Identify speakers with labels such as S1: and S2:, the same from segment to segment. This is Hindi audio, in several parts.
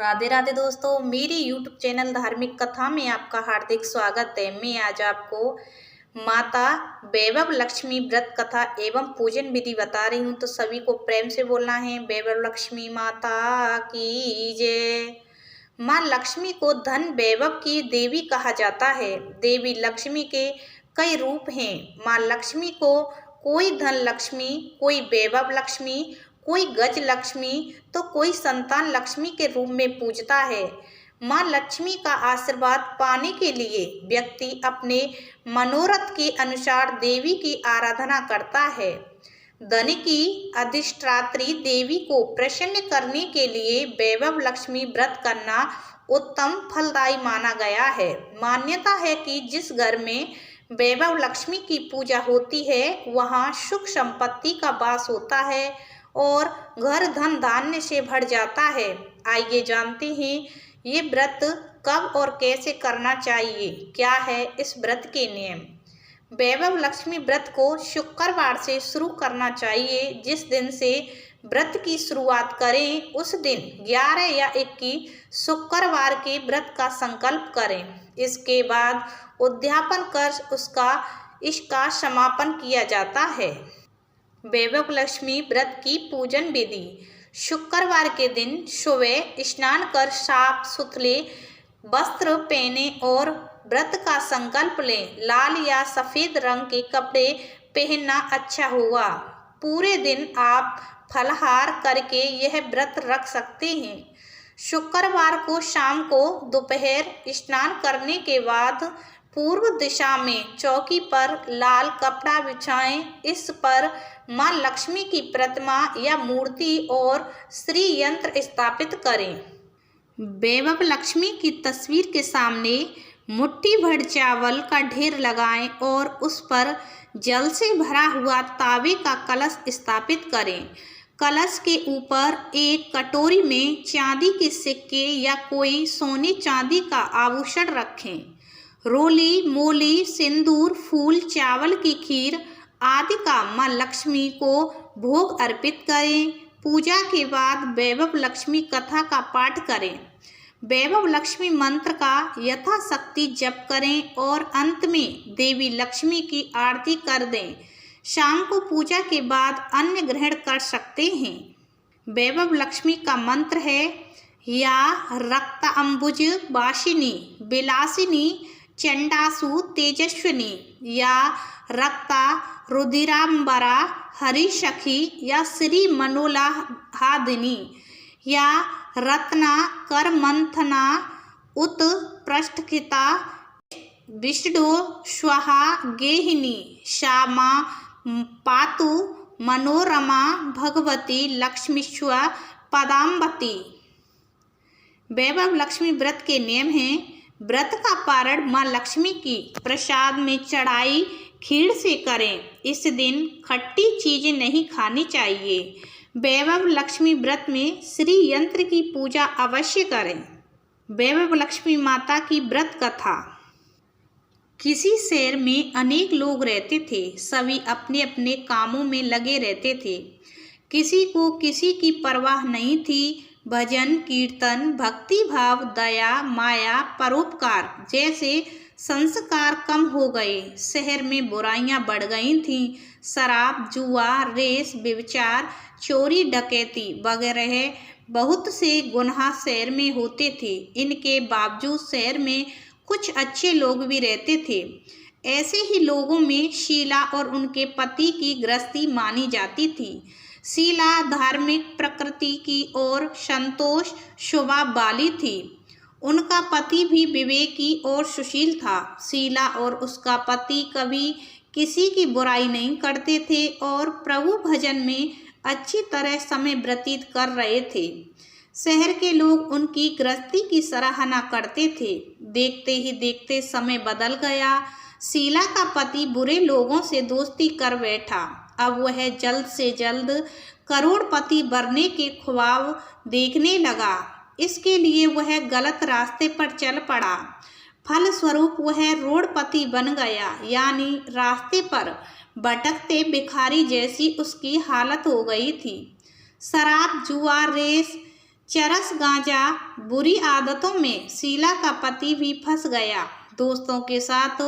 S1: राधे राधे दोस्तों, मेरी यूट्यूब चैनल धार्मिक कथा में आपका हार्दिक स्वागत है। मैं आज आपको माता वैभव लक्ष्मी व्रत कथा एवं पूजन विधि बता रही हूँ। तो सभी को प्रेम से बोलना है, वैभव लक्ष्मी माता की जय। माँ लक्ष्मी को धन वैभव की देवी कहा जाता है। देवी लक्ष्मी के कई रूप हैं। माँ लक्ष्मी को कोई धन लक्ष्मी, कोई वैभव लक्ष्मी, कोई गज लक्ष्मी तो कोई संतान लक्ष्मी के रूप में पूजता है। माँ लक्ष्मी का आशीर्वाद पाने के लिए व्यक्ति अपने मनोरथ के अनुसार देवी की आराधना करता है। धन की अधिष्ठात्री देवी को प्रसन्न करने के लिए वैभव लक्ष्मी व्रत करना उत्तम फलदायी माना गया है। मान्यता है कि जिस घर में वैभव लक्ष्मी की पूजा होती है वहाँ सुख संपत्ति का वास होता है और घर धन धान्य से भर जाता है। आइए जानते हैं ये व्रत कब और कैसे करना चाहिए, क्या है इस व्रत के नियम। वैभव लक्ष्मी व्रत को शुक्रवार से शुरू करना चाहिए। जिस दिन से व्रत की शुरुआत करें उस दिन 11 या 21 शुक्रवार के व्रत का संकल्प करें। इसके बाद उद्यापन कर इसका समापन किया जाता है। वैभव लक्ष्मी व्रत की पूजन विधि। शुक्रवार के दिन सुबह स्नान कर साफ सुथरे वस्त्र पहने और व्रत का संकल्प लें। लाल या सफ़ेद रंग के कपड़े पहनना अच्छा होगा। पूरे दिन आप फलाहार करके यह व्रत रख सकते हैं। शुक्रवार को शाम को दोपहर स्नान करने के बाद पूर्व दिशा में चौकी पर लाल कपड़ा बिछाएं। इस पर माँ लक्ष्मी की प्रतिमा या मूर्ति और श्री यंत्र स्थापित करें। वैभव लक्ष्मी की तस्वीर के सामने मुट्ठी भर चावल का ढेर लगाएं और उस पर जल से भरा हुआ तांबे का कलश स्थापित करें। कलश के ऊपर एक कटोरी में चांदी के सिक्के या कोई सोने चांदी का आभूषण रखें। रोली, मोली, सिंदूर, फूल, चावल की खीर आदि का माँ लक्ष्मी को भोग अर्पित करें। पूजा के बाद वैभव लक्ष्मी कथा का पाठ करें। वैभव लक्ष्मी मंत्र का यथाशक्ति जप करें और अंत में देवी लक्ष्मी की आरती कर दें। शाम को पूजा के बाद अन्न ग्रहण कर सकते हैं। वैभव लक्ष्मी का मंत्र है या रक्त अंबुज वासिनी विलासिनी चंडासु तेजस्विनी या रक्ता रुधिरांबरा हरि सखी या श्री मनोलाहादिनी या रत्ना कर मंथना उत पृष्ठकिता विष्णु स्वाहा गेहिनी श्यामा पातु मनोरमा भगवती लक्ष्मीश्वर पदाम्बती। वैभव लक्ष्मी व्रत के नियम हैं। व्रत का पारण माँ लक्ष्मी की प्रसाद में चढ़ाई खीर से करें। इस दिन खट्टी चीजें नहीं खानी चाहिए। वैभव लक्ष्मी व्रत में श्री यंत्र की पूजा अवश्य करें। वैभव लक्ष्मी माता की व्रत कथा। किसी शहर में अनेक लोग रहते थे। सभी अपने अपने कामों में लगे रहते थे। किसी को किसी की परवाह नहीं थी। भजन, कीर्तन, भक्ति भाव, दया, माया, परोपकार जैसे संस्कार कम हो गए। शहर में बुराइयां बढ़ गई थीं। शराब, जुआ, रेस, व्यभिचार, चोरी, डकैती वगैरह बहुत से गुनाह शहर में होते थे। इनके बावजूद शहर में कुछ अच्छे लोग भी रहते थे। ऐसे ही लोगों में शीला और उनके पति की गृहस्थी मानी जाती थी। शीला धार्मिक प्रकृति की और संतोष स्वभाव वाली थी। उनका पति भी विवेकी और सुशील था। शीला और उसका पति कभी किसी की बुराई नहीं करते थे और प्रभु भजन में अच्छी तरह समय व्यतीत कर रहे थे। शहर के लोग उनकी गृहस्थी की सराहना करते थे। देखते ही देखते समय बदल गया। शीला का पति बुरे लोगों से दोस्ती कर बैठा। अब वह जल्द से जल्द करोड़पति बनने के ख्वाब देखने लगा। इसके लिए वह गलत रास्ते पर चल पड़ा। फलस्वरूप वह रोडपति बन गया, यानी रास्ते पर भटकते भिखारी जैसी उसकी हालत हो गई थी। शराब, जुआ, रेस, चरस गांजा बुरी आदतों में शीला का पति भी फंस गया। दोस्तों के साथ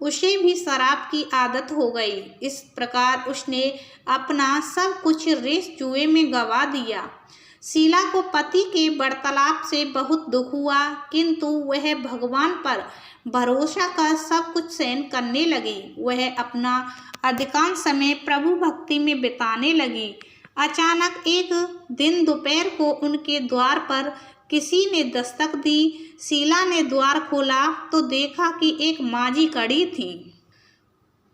S1: उसे भी शराब की आदत हो गई। इस प्रकार उसने अपना सब कुछ रेस जुए में गंवा दिया। शीला को पति के वार्तालाप से बहुत दुख हुआ, किंतु वह भगवान पर भरोसा कर सब कुछ सहन करने लगी। वह अपना अधिकांश समय प्रभु भक्ति में बिताने लगी। अचानक एक दिन दोपहर को उनके द्वार पर किसी ने दस्तक दी। शीला ने द्वार खोला तो देखा कि एक माझी खड़ी थी।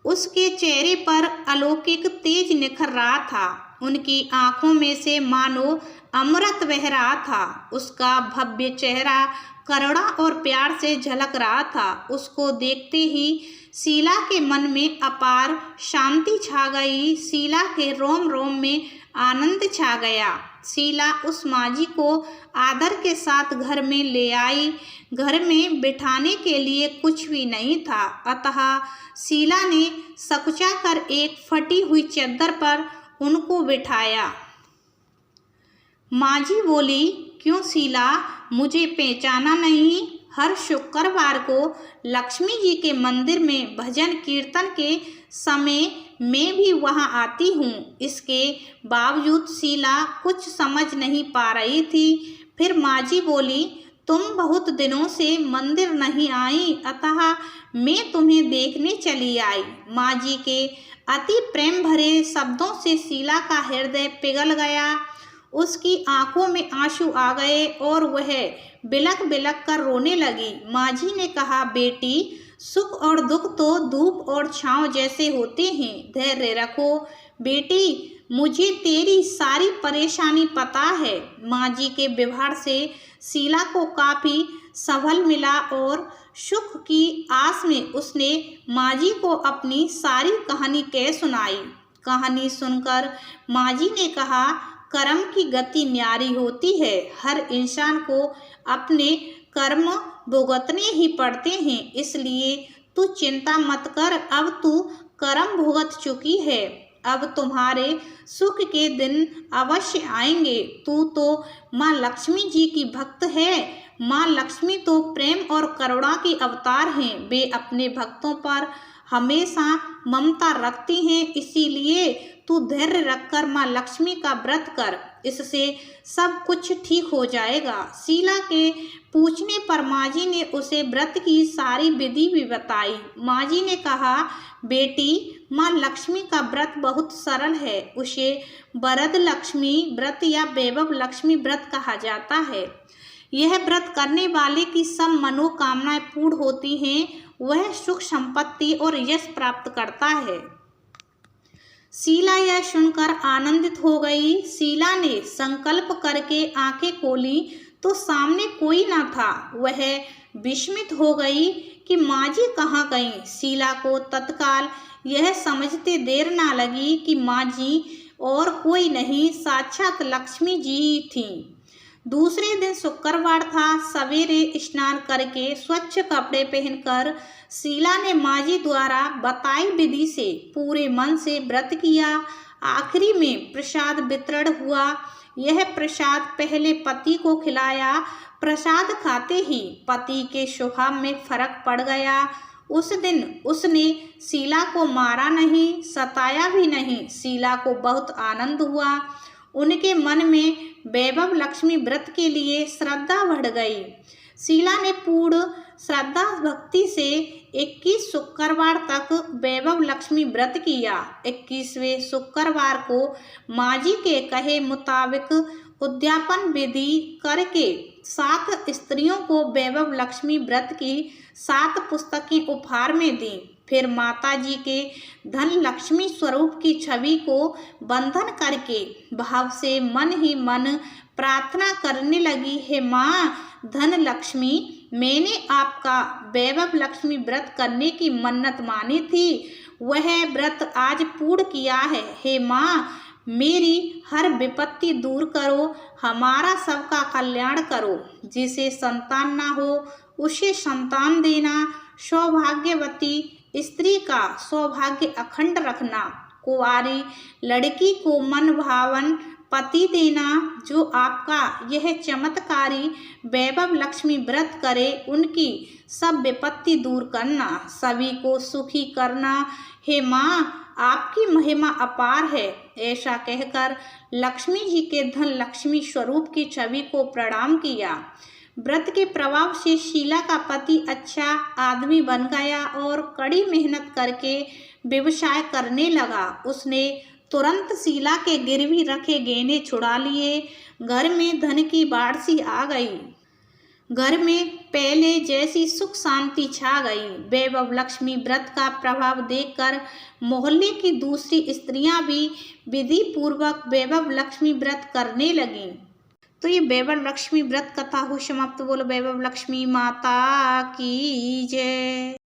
S1: उसके चेहरे पर अलौकिक तेज निखर रहा था। उनकी आंखों में से मानो अमृत बह रहा था। उसका भव्य चेहरा करुणा और प्यार से झलक रहा था। उसको देखते ही शीला के मन में अपार शांति छा गई। शीला के रोम रोम में आनंद छा गया। शीला उस माझी को आदर के साथ घर में ले आई। घर में बिठाने के लिए कुछ भी नहीं था, अतः शीला ने सकुचा कर एक फटी हुई चादर पर उनको बिठाया। माझी बोली, क्यों शीला, मुझे पहचाना नहीं? हर शुक्रवार को लक्ष्मी जी के मंदिर में भजन कीर्तन के समय मैं भी वहां आती हूँ। इसके बावजूद शीला कुछ समझ नहीं पा रही थी। फिर माझी बोली, तुम बहुत दिनों से मंदिर नहीं आई, अतः मैं तुम्हें देखने चली आई। माझी के अति प्रेम भरे शब्दों से शीला का हृदय पिघल गया। उसकी आंखों में आंसू आ गए और वह बिलख बिलख कर रोने लगी। माझी ने कहा, बेटी, सुख और दुख तो धूप और छांव जैसे होते हैं, धैर्य रखो। बेटी, मुझे तेरी सारी परेशानी पता है। माझी के व्यवहार से शीला को काफी संभल मिला और सुख की आस में उसने माझी को अपनी सारी कहानी कह सुनाई। कहानी सुनकर माझी ने कहा, कर्म की गति न्यारी होती है। हर इंसान को अपने कर्म भुगतने ही पड़ते हैं, इसलिए तू चिंता मत कर। अब तू कर्म भुगत चुकी है, अब तुम्हारे सुख के दिन अवश्य आएंगे। तू तो माँ लक्ष्मी जी की भक्त है। माँ लक्ष्मी तो प्रेम और करुणा की अवतार हैं। वे अपने भक्तों पर हमेशा ममता रखती हैं, इसीलिए तू धैर्य रखकर माँ लक्ष्मी का व्रत कर, इससे सब कुछ ठीक हो जाएगा। शीला के पूछने पर माझी ने उसे व्रत की सारी विधि भी बताई। माझी ने कहा, बेटी, माँ लक्ष्मी का व्रत बहुत सरल है। उसे वरद लक्ष्मी व्रत या वैभव लक्ष्मी व्रत कहा जाता है। यह व्रत करने वाले की सब मनोकामनाएं पूर्ण होती हैं। वह सुख संपत्ति और यश प्राप्त करता है। शीला यह सुनकर आनंदित हो गई। शीला ने संकल्प करके आंखें खोली तो सामने कोई न था। वह विस्मित हो गई कि माझी कहाँ गई। शीला को तत्काल यह समझते देर ना लगी कि माझी और कोई नहीं, साक्षात लक्ष्मी जी थी। दूसरे दिन शुक्रवार था। सवेरे स्नान करके स्वच्छ कपड़े पहनकर शीला ने माझी द्वारा बताई विधि से पूरे मन से व्रत किया। आखिरी में प्रसाद वितरण हुआ। यह प्रसाद पहले पति को खिलाया। प्रसाद खाते ही पति के स्वभाव में फर्क पड़ गया। उस दिन उसने शीला को मारा नहीं, सताया भी नहीं। शीला को बहुत आनंद हुआ। उनके मन में वैभव लक्ष्मी व्रत के लिए श्रद्धा बढ़ गई। शीला ने पूर्ण श्रद्धा भक्ति से 21 शुक्रवार तक वैभव लक्ष्मी व्रत किया। 21वें शुक्रवार को माझी के कहे मुताबिक उद्यापन विधि करके 7 स्त्रियों को वैभव लक्ष्मी व्रत की 7 पुस्तकें उपहार में दी। फिर माता जी के धन लक्ष्मी स्वरूप की छवि को बंधन करके भाव से मन ही मन प्रार्थना करने लगी, हे माँ धन लक्ष्मी, मैंने आपका वैभव लक्ष्मी व्रत करने की मन्नत मानी थी, वह व्रत आज पूर्ण किया है। हे माँ, मेरी हर विपत्ति दूर करो, हमारा सबका कल्याण करो। जिसे संतान ना हो उसे संतान देना, सौभाग्यवती स्त्री का सौभाग्य अखंड रखना, कुंवारी लड़की को मन भावन पति देना जो आपका यह चमत्कारी वैभव लक्ष्मी व्रत करे, उनकी सब विपत्ति दूर करना, सभी को सुखी करना। हे माँ, आपकी महिमा अपार है। ऐसा कहकर लक्ष्मी जी के धन लक्ष्मी स्वरूप की छवि को प्रणाम किया। व्रत के प्रभाव से शीला का पति अच्छा आदमी बन गया और कड़ी मेहनत करके व्यवसाय करने लगा। उसने तुरंत शीला के गिरवी रखे गहने छुड़ा लिए। घर में धन की बाढ़ सी आ गई। घर में पहले जैसी सुख शांति छा गई। वैभव लक्ष्मी व्रत का प्रभाव देखकर मोहल्ले की दूसरी स्त्रियां भी विधि पूर्वक वैभव लक्ष्मी व्रत करने लगीं। तो ये वैभव लक्ष्मी व्रत कथा हुई समाप्त। बोलो वैभव लक्ष्मी माता की जय।